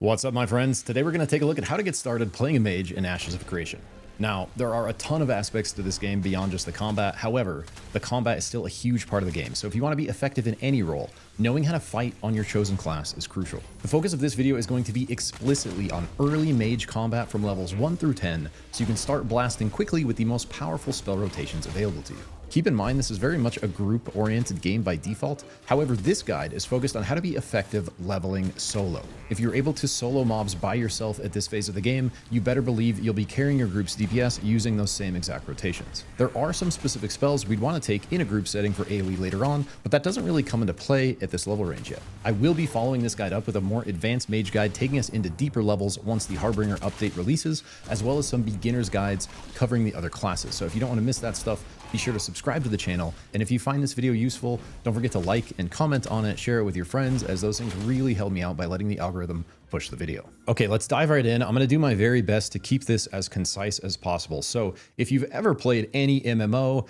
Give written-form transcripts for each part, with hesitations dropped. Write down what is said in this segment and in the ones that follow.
What's up, my friends? Today we're going to take a look at how to get started playing a mage in Ashes of Creation. Now, there are a ton of aspects to this game beyond just the combat. However, the combat is still a huge part of the game. So if you want to be effective in any role, knowing how to fight on your chosen class is crucial. The focus of this video is going to be explicitly on early mage combat from levels 1 through 10, so you can start blasting quickly with the most powerful spell rotations available to you. Keep in mind, this is very much a group-oriented game by default. However, this guide is focused on how to be effective leveling solo. If you're able to solo mobs by yourself at this phase of the game, you better believe you'll be carrying your group's DPS using those same exact rotations. There are some specific spells we'd want to take in a group setting for AoE later on, but that doesn't really come into play at this level range yet. I will be following this guide up with a more advanced mage guide taking us into deeper levels once the Harbinger update releases, as well as some beginner's guides covering the other classes. So if you don't want to miss that stuff, be sure to subscribe to the channel, and if you find this video useful, don't forget to like and comment on it, share it with your friends, as those things really help me out by letting the algorithm push the video. Okay, let's dive right in. I'm going to do my very best to keep this as concise as possible. So if you've ever played any MMO,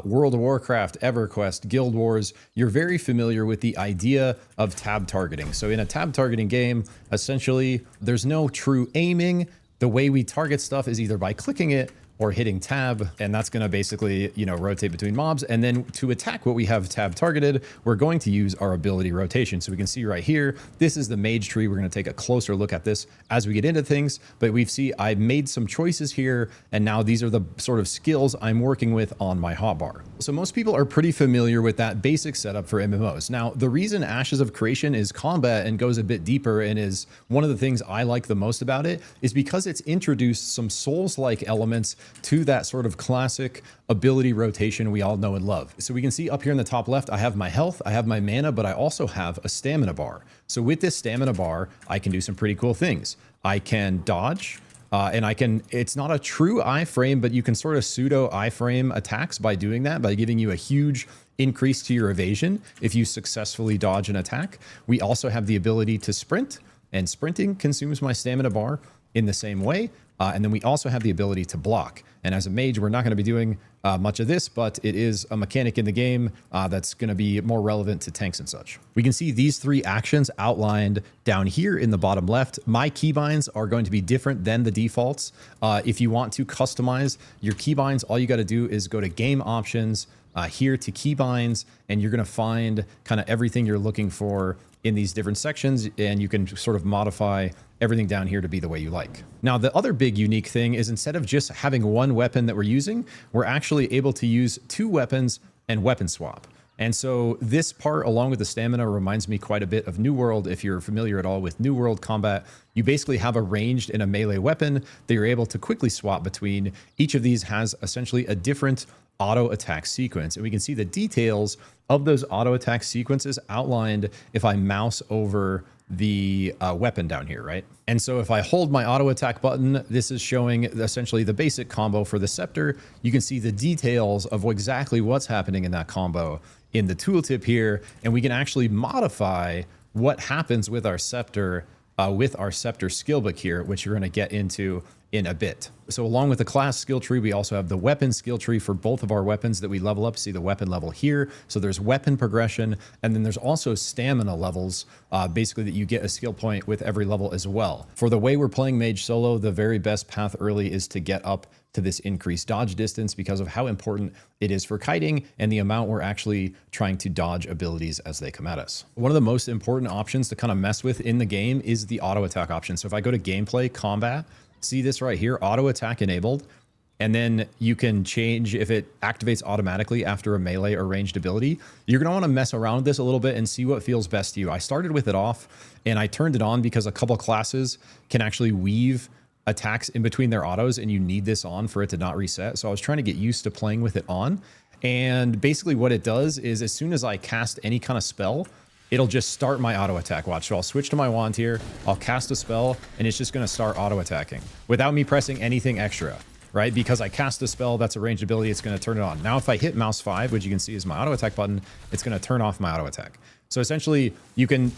World of Warcraft, EverQuest, Guild Wars, you're very familiar with the idea of tab targeting. So in a tab targeting game, essentially, there's no true aiming. The way we target stuff is either by clicking it or hitting tab, and that's going to basically, rotate between mobs. And then to attack what we have tab targeted, we're going to use our ability rotation. So we can see right here, this is the mage tree. We're going to take a closer look at this as we get into things, but I made some choices here, and now these are the sort of skills I'm working with on my hotbar. So most people are pretty familiar with that basic setup for MMOs. Now, the reason Ashes of Creation is combat and goes a bit deeper and is one of the things I like the most about it is because it's introduced some Souls-like elements to that sort of classic ability rotation we all know and love. So we can see up here in the top left, I have my health, I have my mana, but I also have a stamina bar. So with this stamina bar, I can do some pretty cool things. I can dodge, and it's not a true iframe, but you can sort of pseudo iframe attacks by doing that, by giving you a huge increase to your evasion if you successfully dodge an attack. We also have the ability to sprint, and sprinting consumes my stamina bar in the same way. And then we also have the ability to block. And as a mage, we're not going to be doing much of this, but it is a mechanic in the game that's going to be more relevant to tanks and such. We can see these three actions outlined down here in the bottom left. My keybinds are going to be different than the defaults. If you want to customize your keybinds, all you got to do is go to game options, here to keybinds, and you're going to find kind of everything you're looking for in these different sections, and you can sort of modify everything down here to be the way you like. Now, the other big unique thing is instead of just having one weapon that we're using, we're actually able to use two weapons and weapon swap. And so this part, along with the stamina, reminds me quite a bit of New World. If you're familiar at all with New World combat, you basically have a ranged and a melee weapon that you're able to quickly swap between. Each of these has essentially a different auto attack sequence, and we can see the details of those auto attack sequences outlined if I mouse over the weapon down here, right? And so if I hold my auto attack button, this is showing essentially the basic combo for the scepter. You can see the details of exactly what's happening in that combo in the tooltip here, and we can actually modify what happens with our scepter skill book here, which you're going to get into in a bit. So along with the class skill tree, we also have the weapon skill tree for both of our weapons that we level up. See the weapon level here. So there's weapon progression, and then there's also stamina levels, basically that you get a skill point with every level as well. For the way we're playing Mage solo, the very best path early is to get up to this increased dodge distance because of how important it is for kiting and the amount we're actually trying to dodge abilities as they come at us. One of the most important options to kind of mess with in the game is the auto attack option. So if I go to gameplay, combat, see this right here, auto attack enabled, and then you can change if it activates automatically after a melee or ranged ability. You're going to want to mess around with this a little bit and see what feels best to you. I started with it off and I turned it on because a couple classes can actually weave attacks in between their autos, and you need this on for it to not reset. So I was trying to get used to playing with it on. And basically what it does is as soon as I cast any kind of spell, it'll just start my auto attack. Watch. So I'll switch to my wand here. I'll cast a spell and it's just going to start auto attacking without me pressing anything extra, right? Because I cast a spell that's a ranged ability, it's going to turn it on. Now, if I hit mouse 5, which you can see is my auto attack button, it's going to turn off my auto attack. So essentially you can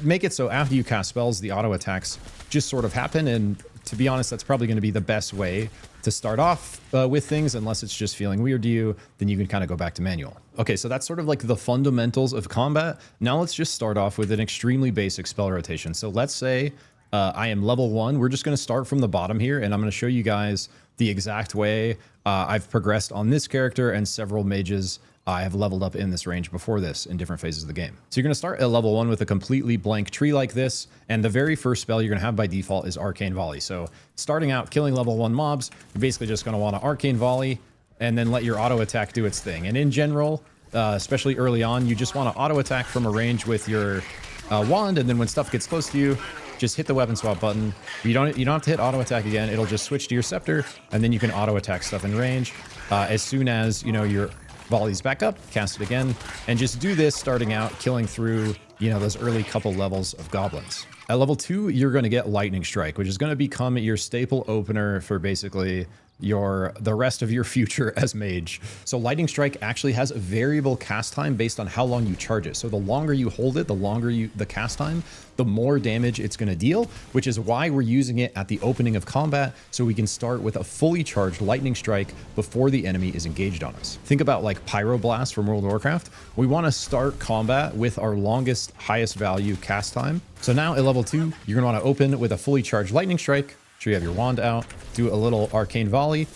make it so after you cast spells, the auto attacks just sort of happen. And to be honest, that's probably going to be the best way to start off with things, unless it's just feeling weird to you, then you can kind of go back to manual. Okay, so that's sort of like the fundamentals of combat. Now let's just start off with an extremely basic spell rotation. So let's say I am level 1. We're just going to start from the bottom here, and I'm going to show you guys the exact way I've progressed on this character and several mages I have leveled up in this range before this in different phases of the game. So you're going to start at level 1 with a completely blank tree like this, and the very first spell you're going to have by default is Arcane Volley. So starting out killing level 1 mobs, you're basically just going to want to Arcane Volley and then let your auto attack do its thing. And in general, especially early on, you just want to auto attack from a range with your wand, and then when stuff gets close to you, just hit the weapon swap button. You don't have to hit auto attack again. It'll just switch to your scepter, and then you can auto attack stuff in range. As soon as your volleys back up, cast it again, and just do this starting out, killing through those early couple levels of goblins. At level 2, you're going to get Lightning Strike, which is going to become your staple opener for basically the rest of your future as mage. So Lightning Strike actually has a variable cast time based on how long you charge it. So the longer you hold it, the longer the cast time, the more damage it's going to deal, which is why we're using it at the opening of combat, so we can start with a fully charged Lightning Strike before the enemy is engaged on us. Think about like Pyroblast from World of Warcraft. We want to start combat with our longest, highest value cast time. So now at level 2, you're going to want to open with a fully charged Lightning Strike. Sure you have your wand out, do a little Arcane Volley,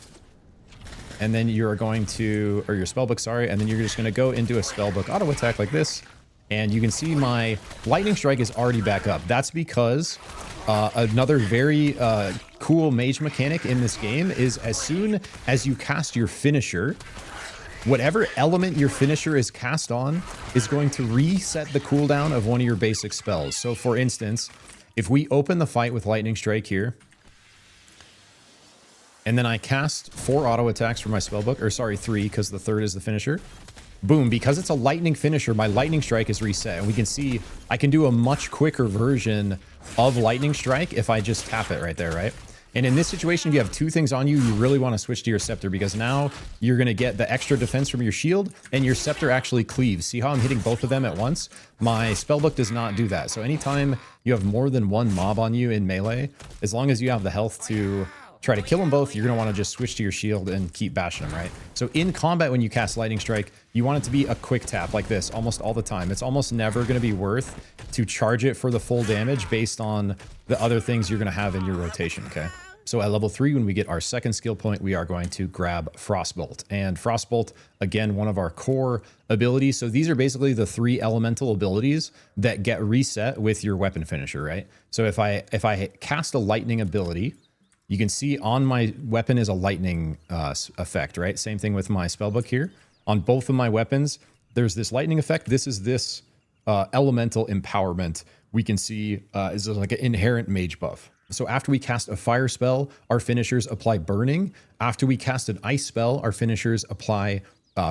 and then you're going to, or your spellbook, sorry, and then you're just going to go into a spellbook auto attack like this, and you can see my Lightning Strike is already back up. That's because another very cool mage mechanic in this game is as soon as you cast your finisher, whatever element your finisher is cast on is going to reset the cooldown of one of your basic spells. So for instance, if we open the fight with Lightning Strike here, and then I cast 4 auto attacks for my spellbook, or sorry, 3, because the third is the finisher. Boom, because it's a lightning finisher, my Lightning Strike is reset. And we can see I can do a much quicker version of Lightning Strike if I just tap it right there, right? And in this situation, if you have 2 things on you, you really want to switch to your scepter, because now you're going to get the extra defense from your shield, and your scepter actually cleaves. See how I'm hitting both of them at once? My spellbook does not do that. So anytime you have more than one mob on you in melee, as long as you have the health to try to kill them both, you're going to want to just switch to your shield and keep bashing them, right? So in combat, when you cast Lightning Strike, you want it to be a quick tap like this almost all the time. It's almost never going to be worth to charge it for the full damage based on the other things you're going to have in your rotation, okay? So at level 3, when we get our second skill point, we are going to grab Frostbolt. And Frostbolt, again, one of our core abilities. So these are basically the 3 elemental abilities that get reset with your weapon finisher, right? So if I cast a lightning ability, you can see on my weapon is a lightning effect, right? Same thing with my spellbook here. On both of my weapons, there's this lightning effect. This is this elemental empowerment we can see is like an inherent mage buff. So after we cast a fire spell, our finishers apply burning. After we cast an ice spell, our finishers apply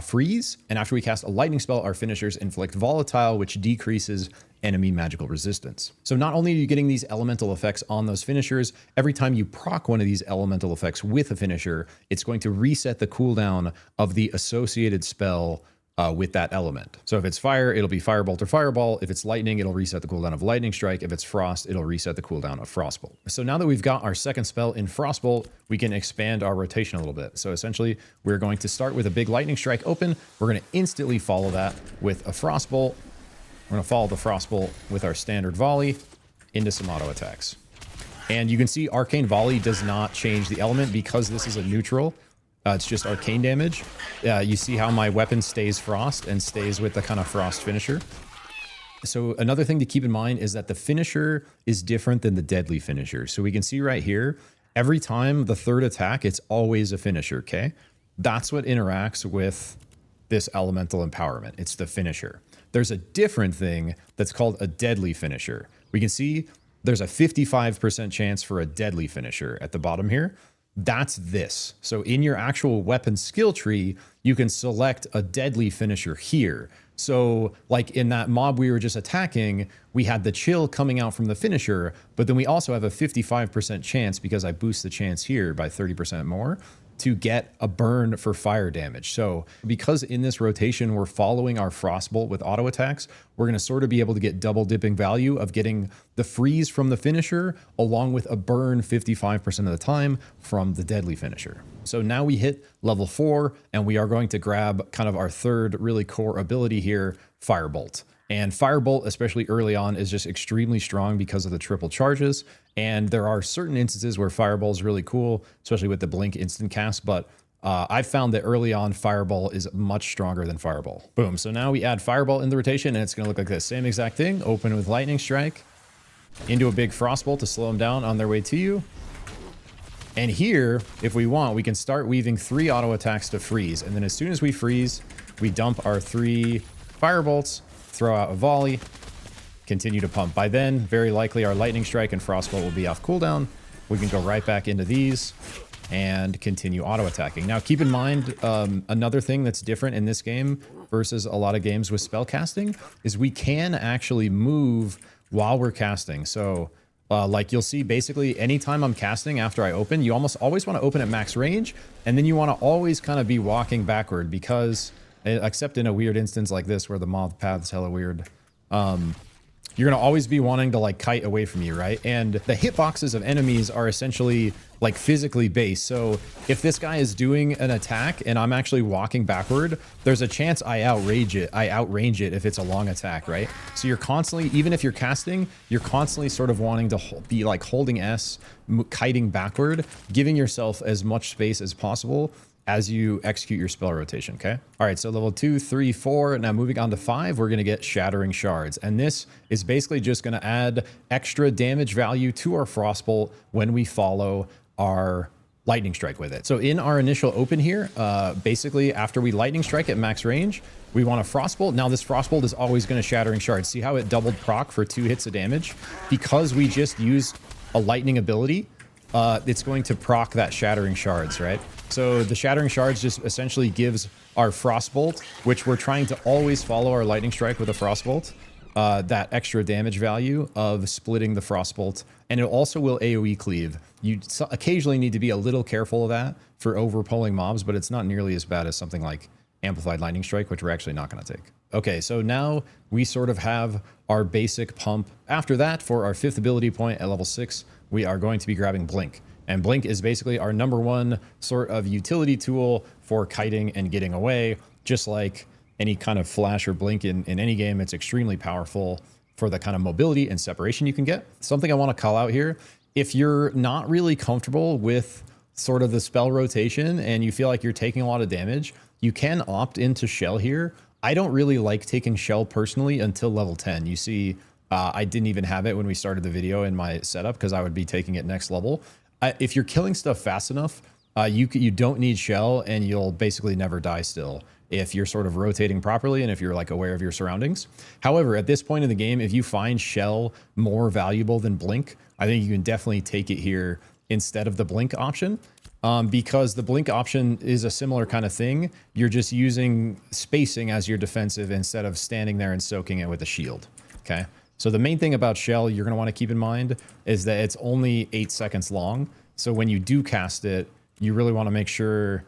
freeze. And after we cast a lightning spell, our finishers inflict volatile, which decreases enemy magical resistance. So not only are you getting these elemental effects on those finishers, every time you proc one of these elemental effects with a finisher, it's going to reset the cooldown of the associated spell with that element. So if it's fire, it'll be Firebolt or Fireball. If it's lightning, it'll reset the cooldown of Lightning Strike. If it's frost, it'll reset the cooldown of Frostbolt. So now that we've got our second spell in Frostbolt, we can expand our rotation a little bit. So essentially, we're going to start with a big Lightning Strike open. We're going to instantly follow that with a Frostbolt. We're going to follow the Frostbolt with our standard volley into some auto attacks. And you can see Arcane Volley does not change the element because this is a neutral. It's just arcane damage. You see how my weapon stays frost and stays with the kind of frost finisher. So another thing to keep in mind is that the finisher is different than the deadly finisher. So we can see right here, every time the third attack, it's always a finisher, okay? That's what interacts with this elemental empowerment. It's the finisher. There's a different thing that's called a deadly finisher. We can see there's a 55% chance for a deadly finisher at the bottom here. That's this. So in your actual weapon skill tree, you can select a deadly finisher here. So like in that mob we were just attacking, we had the chill coming out from the finisher, but then we also have a 55% chance, because I boost the chance here by 30% more, to get a burn for fire damage. So because in this rotation we're following our Frostbolt with auto attacks, we're going to sort of be able to get double dipping value of getting the freeze from the finisher along with a burn 55% of the time from the deadly finisher. So now we hit level 4 and we are going to grab kind of our third really core ability here, Firebolt. And Firebolt, especially early on, is just extremely strong because of the triple charges. And there are certain instances where Fireball is really cool, especially with the Blink instant cast, but I've found that early on Fireball is much stronger than Fireball. Boom. So now we add Fireball in the rotation and it's going to look like this. Same exact thing. Open with Lightning Strike into a big Frostbolt to slow them down on their way to you. And here, if we want, we can start weaving 3 auto attacks to freeze. And then as soon as we freeze, we dump our 3 Firebolts, throw out a volley, continue to pump. By then, very likely our Lightning Strike and Frostbolt will be off cooldown. We can go right back into these and continue auto attacking. Now, keep in mind, another thing that's different in this game versus a lot of games with spell casting is we can actually move while we're casting. So like you'll see basically anytime I'm casting after I open, you almost always want to open at max range. And then you want to always kind of be walking backward because, except in a weird instance like this where the moth path's hella weird, you're going to always be wanting to like kite away from you, right? And the hitboxes of enemies are essentially like physically based. So if this guy is doing an attack and I'm actually walking backward, there's a chance I outrange it if it's a long attack, right? So you're constantly, even if you're casting, you're constantly sort of wanting to be like holding S, kiting backward, giving yourself as much space as possible as you execute your spell rotation, okay? All right, so level 2, 3, 4. Now moving on to 5, we're gonna get Shattering Shards. And this is basically just gonna add extra damage value to our Frostbolt when we follow our Lightning Strike with it. So in our initial open here, basically after we Lightning Strike at max range, we want a Frostbolt. Now this Frostbolt is always gonna Shattering Shards. See how it doubled proc for 2 hits of damage? Because we just used a lightning ability, it's going to proc that Shattering Shards, right? So the Shattering Shards just essentially gives our Frostbolt, which we're trying to always follow our Lightning Strike with a Frostbolt, that extra damage value of splitting the Frostbolt. And it also will AoE cleave. You occasionally need to be a little careful of that for overpulling mobs, but it's not nearly as bad as something like Amplified Lightning Strike, which we're actually not going to take. Okay, so now we sort of have our basic pump. After that, for our 5th ability point at level 6, we are going to be grabbing Blink. And Blink is basically our #1 sort of utility tool for kiting and getting away. Just like any kind of flash or blink in any game, it's extremely powerful for the kind of mobility and separation you can get. Something I want to call out here, if you're not really comfortable with sort of the spell rotation and you feel like you're taking a lot of damage, you can opt into Shell here. I don't really like taking Shell personally until level 10. You see, I didn't even have it when we started the video in my setup because I would be taking it next level. If you're killing stuff fast enough, you don't need Shell and you'll basically never die still if you're sort of rotating properly and if you're like aware of your surroundings. However, at this point in the game, if you find Shell more valuable than Blink, I think you can definitely take it here instead of the Blink option. Because the Blink option is a similar kind of thing. You're just using spacing as your defensive instead of standing there and soaking it with a shield, okay? So the main thing about Shell you're going to want to keep in mind is that it's only 8 seconds long. So when you do cast it, you really want to make sure,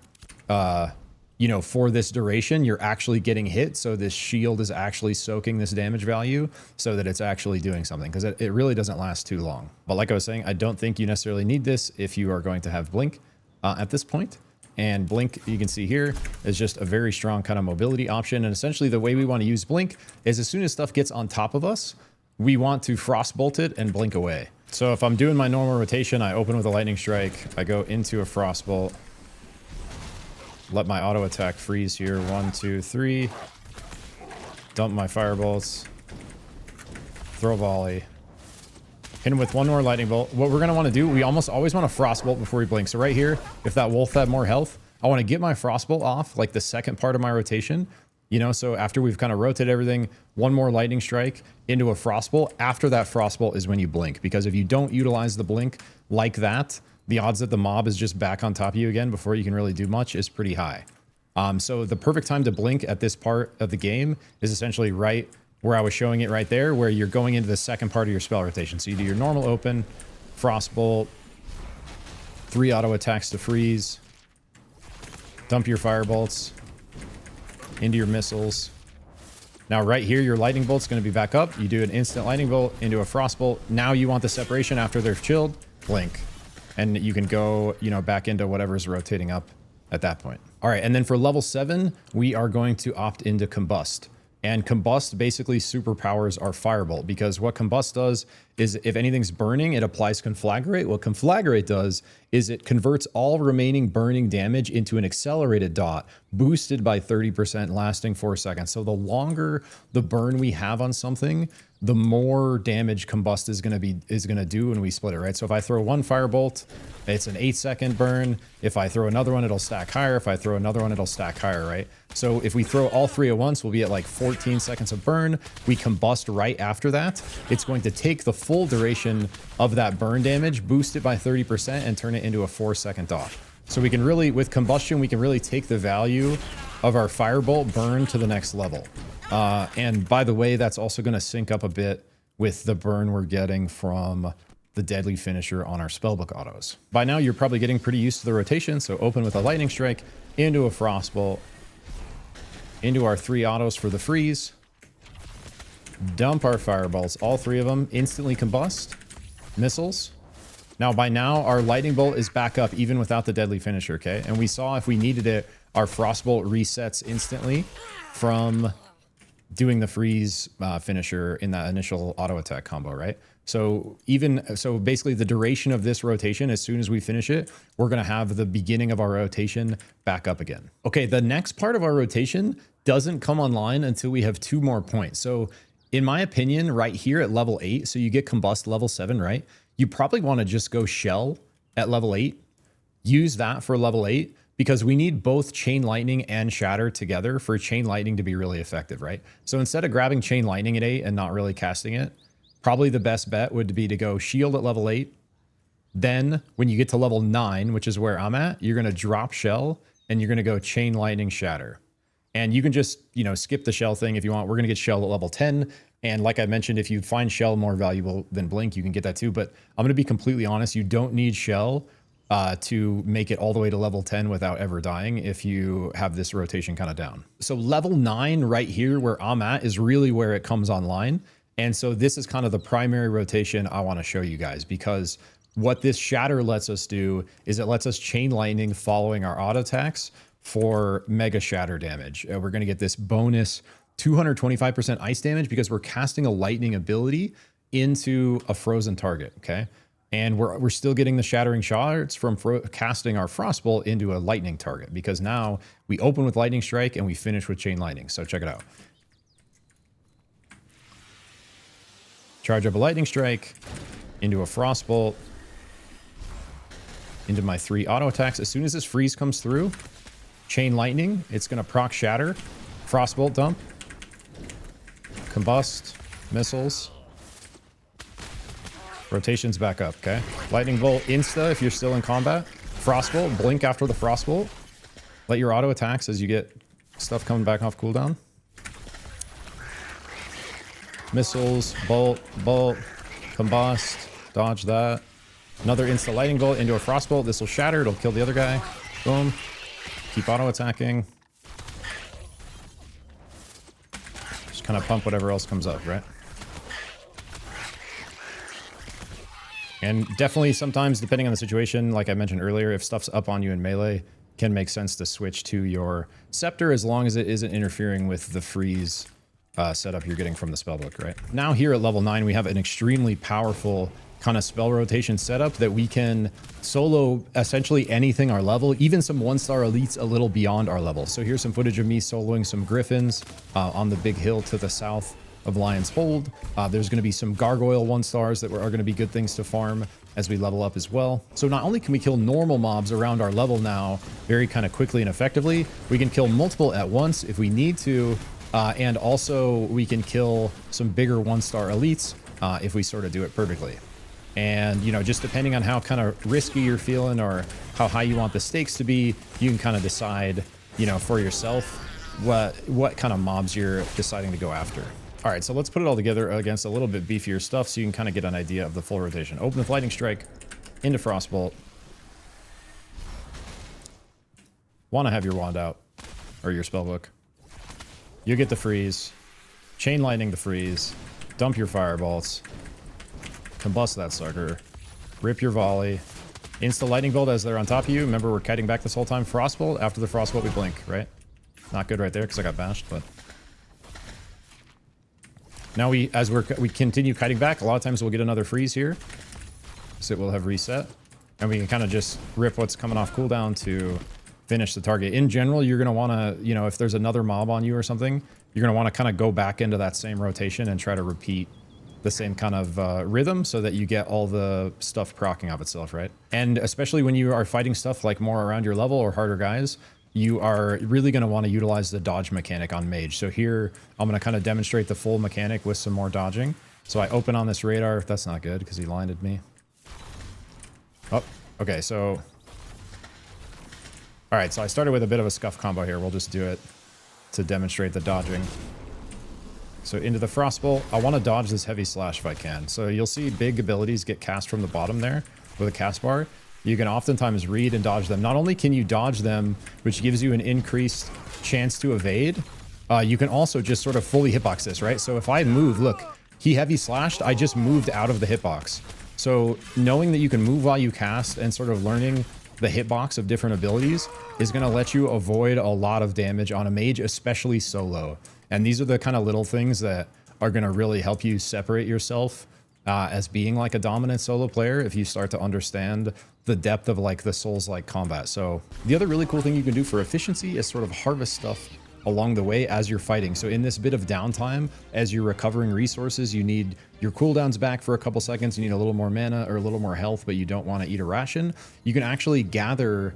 you know, for this duration, you're actually getting hit. So this shield is actually soaking this damage value so that it's actually doing something, because it really doesn't last too long. But like I was saying, I don't think you necessarily need this if you are going to have Blink at this point. And Blink, you can see here, is just a very strong kind of mobility option. And essentially the way we want to use Blink is as soon as stuff gets on top of us, we want to Frostbolt it and blink away. So if I'm doing my normal rotation, I open with a Lightning Strike, I go into a Frostbolt, let my auto attack freeze here, 1, 2, 3, dump my Firebolts, throw volley, hit him with 1 more Lightning Bolt. What we're gonna wanna do, we almost always want to Frostbolt before we blink. So right here, if that wolf had more health, I wanna get my Frostbolt off, like the second part of my rotation. You know, so after we've kind of rotated everything, 1 more Lightning Strike into a Frostbolt. After that Frostbolt is when you blink, because if you don't utilize the blink like that, the odds that the mob is just back on top of you again before you can really do much is pretty high. So the perfect time to blink at this part of the game is essentially right where I was showing it right there, where you're going into the second part of your spell rotation. So you do your normal open, Frostbolt, 3 auto attacks to freeze, dump your Firebolts into your missiles. Now right here, your Lightning Bolt's going to be back up. You do an instant Lightning Bolt into a Frostbolt. Now you want the separation after they're chilled, blink. And you can go, you know, back into whatever's rotating up at that point. All right, and then for level 7, we are going to opt into Combust. And Combust basically superpowers our Firebolt, because what Combust does is if anything's burning, it applies Conflagrate. What Conflagrate does is it converts all remaining burning damage into an accelerated dot, boosted by 30%, lasting 4 seconds. So the longer the burn we have on something, the more damage Combust is gonna do when we split it, right? So if I throw one Firebolt, it's an 8-second burn. If I throw another one, it'll stack higher. If I throw another one, it'll stack higher, right? So if we throw all 3 at once, we'll be at like 14 seconds of burn. We combust right after that. It's going to take the full duration of that burn damage, boost it by 30%, and turn it into a 4-second dot. So we can really, with combustion, we can really take the value of our Firebolt burn to the next level. And by the way, that's also going to sync up a bit with the burn we're getting from the deadly finisher on our spellbook autos. By now, you're probably getting pretty used to the rotation. So open with a lightning strike, into a frostbolt, into our 3 autos for the freeze, dump our firebolts, all 3 of them, instantly combust, missiles. Now, by now, our lightning bolt is back up even without the deadly finisher, okay? And we saw if we needed it, our frostbolt resets instantly from doing the freeze finisher in that initial auto attack combo, right? So basically the duration of this rotation, as soon as we finish it, we're going to have the beginning of our rotation back up again. Okay, the next part of our rotation doesn't come online until we have 2 more points. So in my opinion, right here at level 8, so you get combust level 7, right? You probably want to just go shell at level 8, use that for level 8, because we need both Chain Lightning and Shatter together for Chain Lightning to be really effective, right? So instead of grabbing Chain Lightning at 8 and not really casting it, probably the best bet would be to go Shield at level 8. Then when you get to level 9, which is where I'm at, you're going to drop Shell and you're going to go Chain Lightning Shatter. And you can just, skip the Shell thing if you want. We're going to get Shell at level 10. And like I mentioned, if you find Shell more valuable than Blink, you can get that too. But I'm going to be completely honest, you don't need Shell to make it all the way to level 10 without ever dying if you have this rotation kind of down. So level 9 right here where I'm at is really where it comes online. And so this is kind of the primary rotation I want to show you guys, because what this Shatter lets us do is it lets us Chain Lightning following our auto attacks for mega Shatter damage. We're going to get this bonus 225% ice damage because we're casting a lightning ability into a frozen target, okay? And we're still getting the shattering shards from casting our frostbolt into a lightning target, because now we open with lightning strike and we finish with chain lightning. So check it out. Charge up a lightning strike into a frostbolt, into my 3 auto attacks. As soon as this freeze comes through, chain lightning, it's going to proc shatter, frostbolt dump, combust, missiles. Rotation's back up, okay? Lightning bolt insta if you're still in combat. Frostbolt, blink after the frostbolt. Let your auto attacks as you get stuff coming back off cooldown. Missiles, bolt, combust, dodge that. Another insta lightning bolt into a frostbolt. This will shatter, it'll kill the other guy. Boom. Keep auto attacking. Just kind of pump whatever else comes up, right? And definitely sometimes, depending on the situation, like I mentioned earlier, if stuff's up on you in melee, can make sense to switch to your scepter as long as it isn't interfering with the freeze setup you're getting from the spellbook, right? Now here at level 9, we have an extremely powerful kind of spell rotation setup that we can solo essentially anything our level, even some 1-star elites a little beyond our level. So here's some footage of me soloing some griffins on the big hill to the south of Lion's Hold. There's going to be some gargoyle 1-stars that are going to be good things to farm as we level up as well. So not only can we kill normal mobs around our level now very kind of quickly and effectively, we can kill multiple at once if we need to, and also we can kill some bigger 1-star elites if we sort of do it perfectly. And, just depending on how kind of risky you're feeling or how high you want the stakes to be, you can kind of decide, for yourself what kind of mobs you're deciding to go after. All right, so let's put it all together against a little bit beefier stuff so you can kind of get an idea of the full rotation. Open with lightning strike into frostbolt. Want to have your wand out or your spellbook. You get the freeze. Chain lightning the freeze. Dump your firebolts. Combust that sucker. Rip your volley. Insta lightning bolt as they're on top of you. Remember, we're kiting back this whole time. Frostbolt. After the frostbolt, we blink, right? Not good right there because I got bashed, but Now as we continue kiting back, a lot of times we'll get another freeze here. So it will have reset. And we can kind of just rip what's coming off cooldown to finish the target. In general, you're going to want to, you know, if there's another mob on you or something, you're going to want to kind of go back into that same rotation and try to repeat the same kind of rhythm so that you get all the stuff proccing off itself, right? And especially when you are fighting stuff like more around your level or harder guys, you are really going to want to utilize the dodge mechanic on Mage. So here, I'm going to kind of demonstrate the full mechanic with some more dodging. So I open on this radar. That's not good because he blinded me. Oh, okay, so... Alright, so I started with a bit of a scuff combo here. We'll just do it to demonstrate the dodging. So into the Frostbolt. I want to dodge this heavy slash if I can. So you'll see big abilities get cast from the bottom there with a cast bar. You can oftentimes read and dodge them. Not only can you dodge them, which gives you an increased chance to evade, you can also just sort of fully hitbox this, right? So if I move, look, he heavy slashed, I just moved out of the hitbox. So knowing that you can move while you cast and sort of learning the hitbox of different abilities is going to let you avoid a lot of damage on a mage, especially solo. And these are the kind of little things that are going to really help you separate yourself as being like a dominant solo player if you start to understand the depth of like the Souls-like combat. So the other really cool thing you can do for efficiency is sort of harvest stuff along the way as you're fighting. So in this bit of downtime, as you're recovering resources, you need your cooldowns back for a couple seconds, you need a little more mana or a little more health, but you don't want to eat a ration. You can actually gather,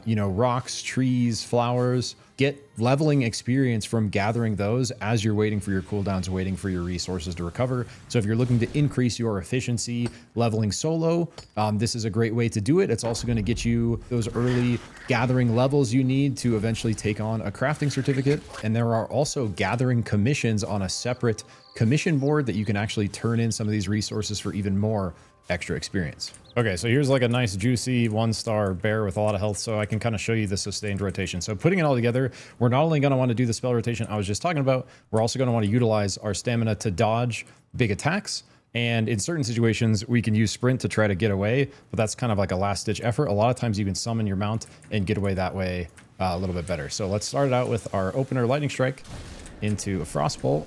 you know, rocks, trees, flowers, get leveling experience from gathering those as you're waiting for your cooldowns, waiting for your resources to recover. So if you're looking to increase your efficiency leveling solo, this is a great way to do it. It's also going to get you those early gathering levels you need to eventually take on a crafting certificate. And there are also gathering commissions on a separate commission board that you can actually turn in some of these resources for even more extra experience. Okay, so here's like a nice juicy 1-star bear with a lot of health, so I can kind of show you the sustained rotation. So putting it all together, we're not only going to want to do the spell rotation I was just talking about, we're also going to want to utilize our stamina to dodge big attacks. And in certain situations, we can use sprint to try to get away, but that's kind of like a last-ditch effort. A lot of times you can summon your mount and get away that way a little bit better. So let's start it out with our opener Lightning Strike into a Frostbolt.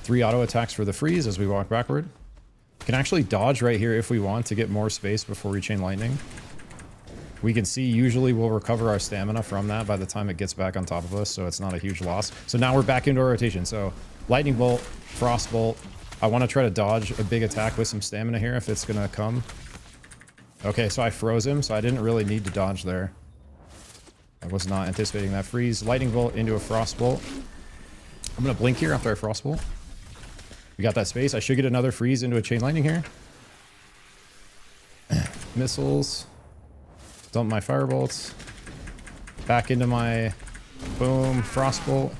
3 auto attacks for the freeze as we walk backward. Can actually dodge right here if we want to get more space before we chain lightning. We can see usually we'll recover our stamina from that by the time it gets back on top of us, so it's not a huge loss. So now we're back into our rotation. So lightning bolt, frost bolt. I want to try to dodge a big attack with some stamina here if it's gonna come. Okay, so I froze him, so I didn't really need to dodge there. I was not anticipating that freeze. Lightning bolt into a frost bolt. I'm gonna blink here after I frost bolt. We got that space. I should get another freeze into a chain lightning here. Missiles. Dump my firebolts. Back into my boom frostbolt.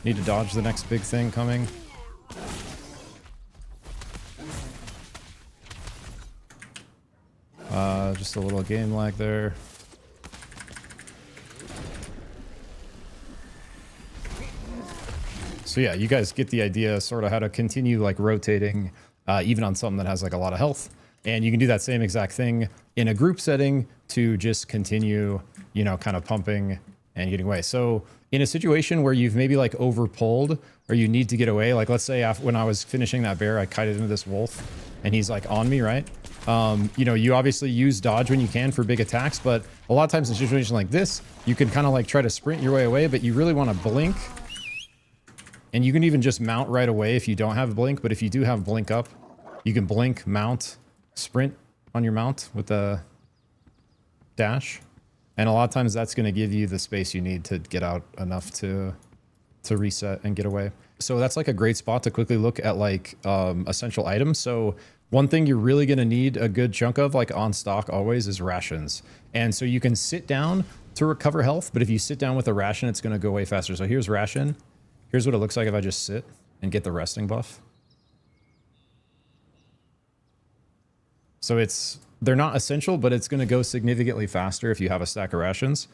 Need to dodge the next big thing coming. Just a little game lag there. So yeah, you guys get the idea, sort of how to continue like rotating, even on something that has like a lot of health. And you can do that same exact thing in a group setting to just continue, you know, kind of pumping and getting away. So in a situation where you've maybe like over pulled or you need to get away, like let's say after, when I was finishing that bear, I kited into this wolf and he's like on me, right? You know, you obviously use dodge when you can for big attacks, but a lot of times in a situation like this, you can kind of like try to sprint your way away, but you really want to blink. And you can even just mount right away if you don't have blink, but if you do have blink up, you can blink, mount, sprint on your mount with the dash. And a lot of times that's going to give you the space you need to get out enough to reset and get away. So that's like a great spot to quickly look at like essential items. So one thing you're really going to need a good chunk of like on stock always is rations. And so you can sit down to recover health, but if you sit down with a ration, it's going to go way faster. So here's ration. Here's what it looks like if I just sit and get the resting buff. So they're not essential, but it's going to go significantly faster if you have a stack of rations.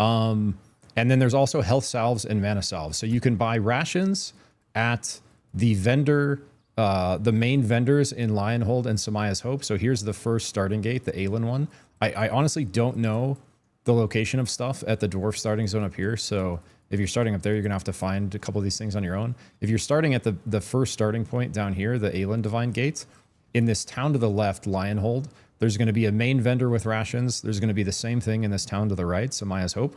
And then there's also health salves and mana salves. So you can buy rations at the vendor, the main vendors in Lionhold and Samaya's Hope. So here's the first starting gate, the Aelin one. I honestly don't know the location of stuff at the dwarf starting zone up here. So If you're starting up there, you're going to have to find a couple of these things on your own. If you're starting at the first starting point down here, the Aelin Divine Gate, in this town to the left, Lionhold, there's going to be a main vendor with rations. There's going to be the same thing in this town to the right, Samaya's Hope.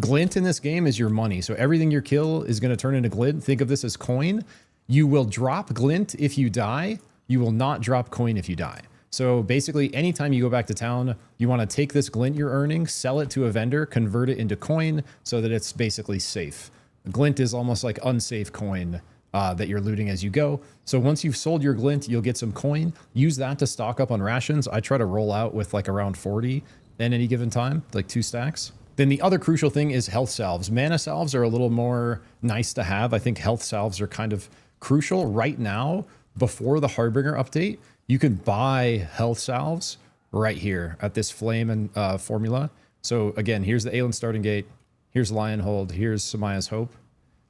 Glint in this game is your money. So everything you kill is going to turn into glint. Think of this as coin. You will drop glint if you die. You will not drop coin if you die. So basically, anytime you go back to town, you want to take this glint you're earning, sell it to a vendor, convert it into coin so that it's basically safe. Glint is almost like unsafe coin that you're looting as you go. So once you've sold your glint, you'll get some coin. Use that to stock up on rations. I try to roll out with like around 40 at any given time, like 2 stacks. Then the other crucial thing is health salves. Mana salves are a little more nice to have. I think health salves are kind of crucial right now. Before the Harbinger update, you can buy health salves right here at this flame and formula. So again, here's the Aelin starting gate. Here's Lionhold. Here's Samaya's Hope.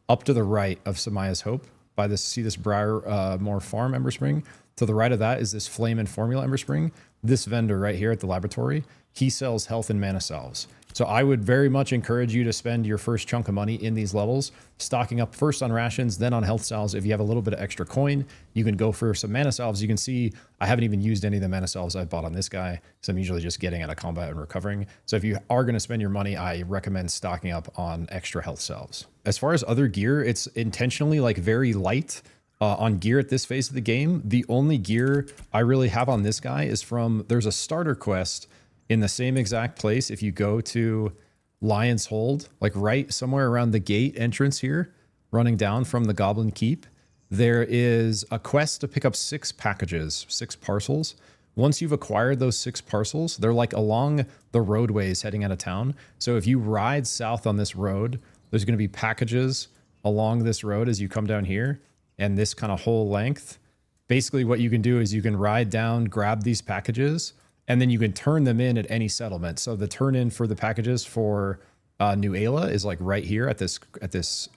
Up to the right of Samaya's Hope, by this, see this Briar Moor Farm Ember Spring. To the right of that is this Flame and Formula Ember Spring. This vendor right here at the laboratory, he sells health and mana salves. So I would very much encourage you to spend your first chunk of money in these levels, stocking up first on rations, then on health salves. If you have a little bit of extra coin, you can go for some mana salves. You can see I haven't even used any of the mana salves I've bought on this guy, because I'm usually just getting out of combat and recovering. So if you are going to spend your money, I recommend stocking up on extra health salves. As far as other gear, it's intentionally like very light on gear at this phase of the game. The only gear I really have on this guy is from, there's a starter quest in the same exact place. If you go to Lion's Hold, like right somewhere around the gate entrance here, running down from the Goblin Keep, there is a quest to pick up 6 packages, 6 parcels. Once you've acquired those 6 parcels, they're like along the roadways heading out of town. So if you ride south on this road, there's going to be packages along this road as you come down here, and this kind of whole length. Basically what you can do is you can ride down, grab these packages, and then you can turn them in at any settlement. So the turn in for the packages for New Ayla is like right here at this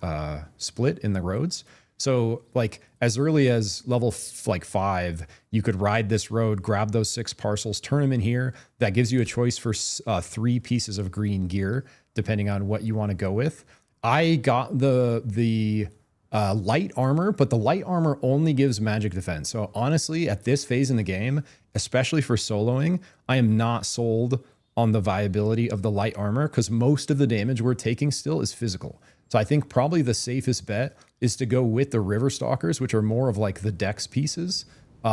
split in the roads. So like as early as level 5, you could ride this road, grab those 6 parcels, turn them in here. That gives you a choice for 3 pieces of green gear, depending on what you want to go with. I got the light armor, but the light armor only gives magic defense. So honestly, at this phase in the game, especially for soloing, I am not sold on the viability of the light armor, because most of the damage we're taking still is physical. So I think probably the safest bet is to go with the River Stalkers, which are more of like the dex pieces.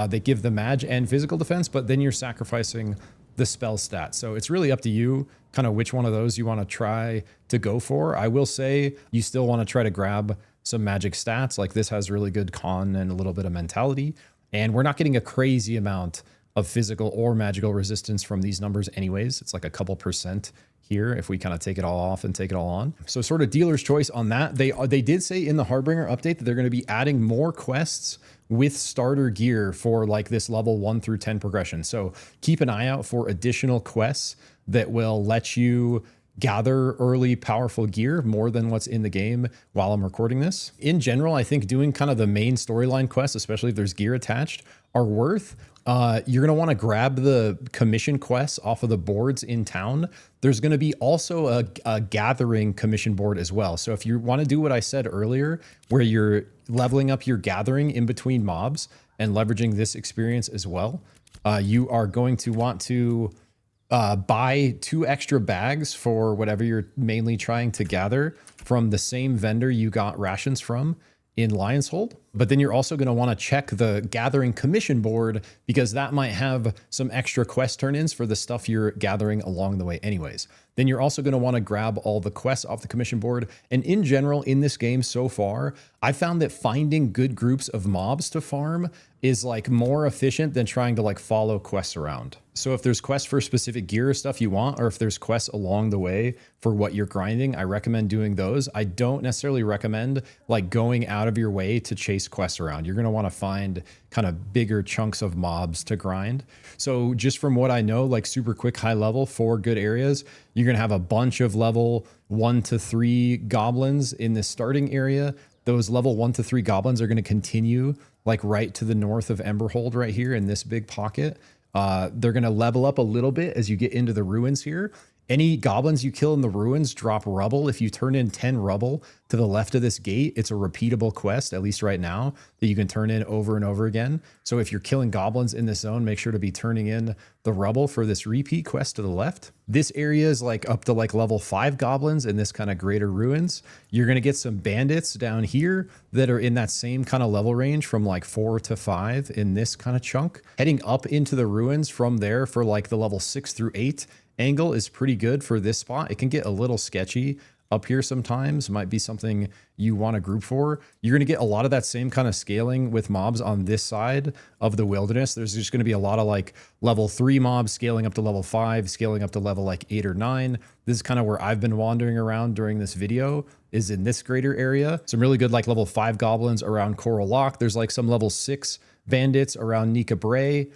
They give the mag and physical defense, but then you're sacrificing the spell stats. So it's really up to you kind of which one of those you want to try to go for. I will say you still want to try to grab some magic stats. Like this has really good con and a little bit of mentality. And we're not getting a crazy amount of physical or magical resistance from these numbers anyways. It's like a couple % here if we kind of take it all off and take it all on. So sort of dealer's choice on that. They did say in the Harbinger update that they're going to be adding more quests with starter gear for like this level 1 through 10 progression. So keep an eye out for additional quests that will let you gather early powerful gear more than what's in the game while I'm recording this. In general, I think doing kind of the main storyline quests, especially if there's gear attached, are worth. You're going to want to grab the commission quests off of the boards in town. There's going to be also a gathering commission board as well. So if you want to do what I said earlier, where you're leveling up your gathering in between mobs and leveraging this experience as well, you are going to want to buy 2 extra bags for whatever you're mainly trying to gather from the same vendor you got rations from in Lion's Hold. But then you're also going to want to check the gathering commission board, because that might have some extra quest turn-ins for the stuff you're gathering along the way anyways. Then you're also going to want to grab all the quests off the commission board. And in general, in this game so far, I found that finding good groups of mobs to farm is like more efficient than trying to like follow quests around. So if there's quests for specific gear or stuff you want, or if there's quests along the way for what you're grinding, I recommend doing those. I don't necessarily recommend like going out of your way to chase quests around. You're going to want to find kind of bigger chunks of mobs to grind. So just from what I know, like super quick high level for good areas, you're going to have a bunch of level 1 to 3 goblins in the starting area. Those level 1 to 3 goblins are going to continue like right to the north of Emberhold right here in this big pocket. They're going to level up a little bit as you get into the ruins here. Any goblins you kill in the ruins drop rubble. If you turn in 10 rubble to the left of this gate, it's a repeatable quest, at least right now, that you can turn in over and over again. So if you're killing goblins in this zone, make sure to be turning in the rubble for this repeat quest to the left. This area is like up to like level 5 goblins in this kind of greater ruins. You're going to get some bandits down here that are in that same kind of level range from like 4 to 5 in this kind of chunk. Heading up into the ruins from there for like the level 6 through 8 angle is pretty good for this spot. It can get a little sketchy up here sometimes. Might be something you want to group for. You're going to get a lot of that same kind of scaling with mobs on this side of the wilderness. There's just going to be a lot of like level 3 mobs scaling up to level 5, scaling up to level like 8 or 9. This is kind of where I've been wandering around during this video, is in this greater area. Some really good like level 5 goblins around Coral Lock. There's like some level 6 bandits around Nika Bray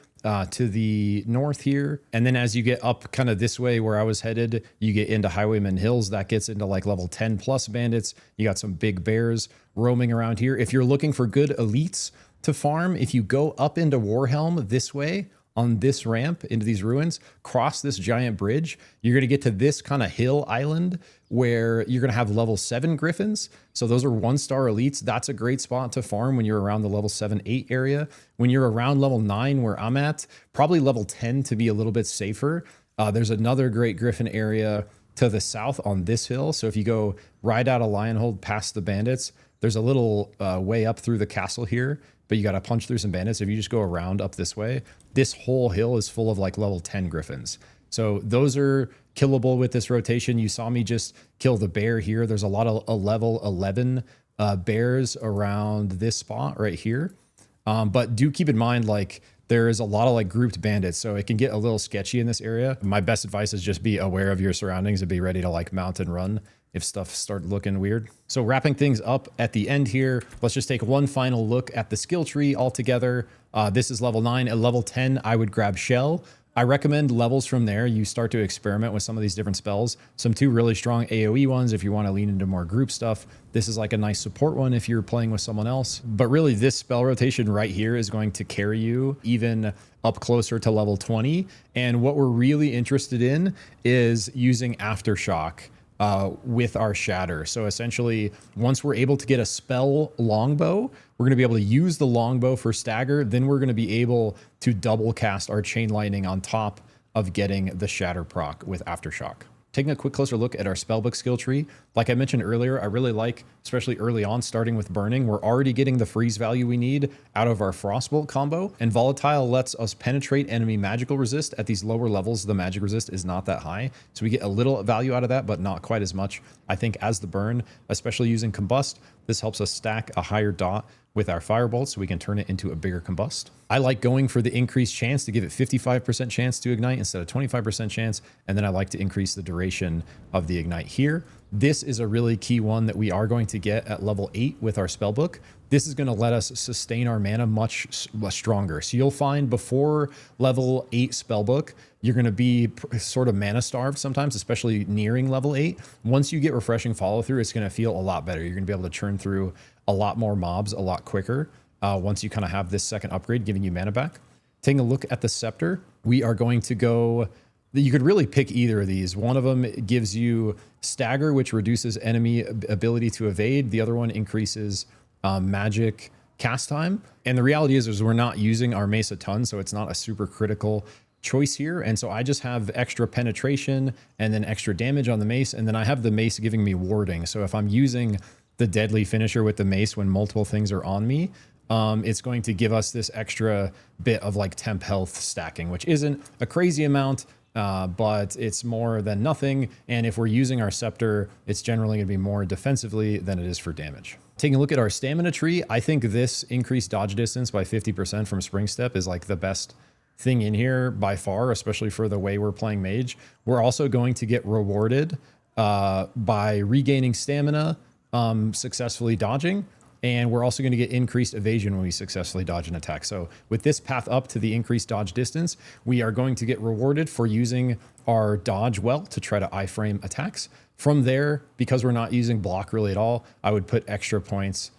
to the north here. And then as you get up kind of this way where I was headed, you get into Highwayman Hills. That gets into like level 10 plus bandits. You got some big bears roaming around here. If you're looking for good elites to farm, if you go up into Warhelm this way, on this ramp into these ruins, cross this giant bridge, you're going to get to this kind of hill island where you're going to have level 7 griffins. So those are 1-star elites. That's a great spot to farm when you're around the level 7, 8 area. When you're around level 9 where I'm at, probably level 10 to be a little bit safer. There's another great griffin area to the south on this hill. So if you go right out of Lionhold past the bandits, there's a little way up through the castle here, but you got to punch through some bandits. If you just go around up this way, this whole hill is full of like level 10 griffins. So those are killable with this rotation. You saw me just kill the bear here. There's a lot of level 11 bears around this spot right here. But do keep in mind, like, there is a lot of like grouped bandits, so it can get a little sketchy in this area. My best advice is just be aware of your surroundings and be ready to like mount and run if stuff start looking weird. So wrapping things up at the end here, let's just take one final look at the skill tree altogether. This is level 9. At level 10, I would grab Shell. I recommend levels from there. You start to experiment with some of these different spells. Some 2 really strong AoE ones if you want to lean into more group stuff. This is like a nice support one if you're playing with someone else. But really, this spell rotation right here is going to carry you even up closer to level 20. And what we're really interested in is using Aftershock with our Shatter. So essentially, once we're able to get a spell longbow, we're going to be able to use the longbow for stagger. Then we're going to be able to double cast our Chain Lightning on top of getting the Shatter proc with Aftershock. Taking a quick closer look at our spellbook skill tree. Like I mentioned earlier, I really like, especially early on, starting with Burning. We're already getting the freeze value we need out of our Frostbolt combo, and Volatile lets us penetrate enemy magical resist. At these lower levels, the magic resist is not that high, so we get a little value out of that, but not quite as much, I think, as the Burn, especially using Combust. This helps us stack a higher dot with our Firebolt so we can turn it into a bigger Combust. I like going for the increased chance to give it 55% chance to ignite instead of 25% chance, and then I like to increase the duration of the ignite here. This is a really key one that we are going to get at level 8 with our spellbook. This is going to let us sustain our mana much stronger. So you'll find before level 8 spellbook, you're going to be sort of mana starved sometimes, especially nearing level 8. Once you get refreshing follow through, it's going to feel a lot better. You're going to be able to churn through a lot more mobs a lot quicker once you kind of have this second upgrade giving you mana back. Taking a look at the Scepter, we are going to go... You could really pick either of these. One of them gives you Stagger, which reduces enemy ability to evade. The other one increases magic cast time. And the reality is we're not using our mace a ton, so it's not a super critical choice here. And so I just have extra penetration and then extra damage on the mace. And then I have the mace giving me warding. So if I'm using the deadly finisher with the mace when multiple things are on me, it's going to give us this extra bit of like temp health stacking, which isn't a crazy amount, but it's more than nothing. And if we're using our Scepter, it's generally going to be more defensively than it is for damage. Taking a look at our stamina tree, I think this increased dodge distance by 50% from Spring Step is like the best thing in here by far, especially for the way we're playing Mage. We're also going to get rewarded by regaining stamina, successfully dodging. And we're also going to get increased evasion when we successfully dodge an attack. So with this path up to the increased dodge distance, we are going to get rewarded for using our dodge well to try to iframe attacks. From there, because we're not using block really at all, I would put extra points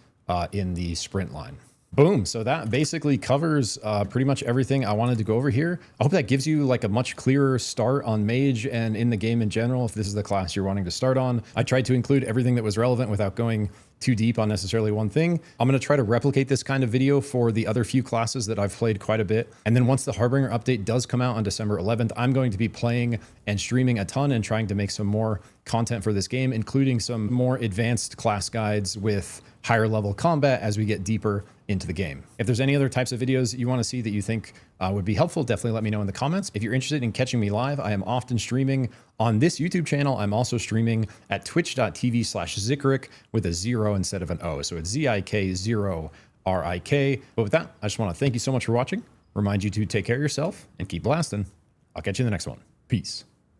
in the sprint line. Boom. So that basically covers pretty much everything I wanted to go over here. I hope that gives you like a much clearer start on Mage and in the game in general, if this is the class you're wanting to start on. I tried to include everything that was relevant without going too deep on necessarily one thing. I'm going to try to replicate this kind of video for the other few classes that I've played quite a bit. And then once the Harbinger update does come out on December 11th, I'm going to be playing and streaming a ton and trying to make some more content for this game, including some more advanced class guides with higher level combat as we get deeper into the game. If there's any other types of videos you want to see that you think would be helpful, definitely let me know in the comments. If you're interested in catching me live, I am often streaming on this YouTube channel. I'm also streaming at twitch.tv/Zikrik with a 0 instead of an O. So it's ZIK0RIK. But with that, I just want to thank you so much for watching. Remind you to take care of yourself and keep blasting. I'll catch you in the next one. Peace.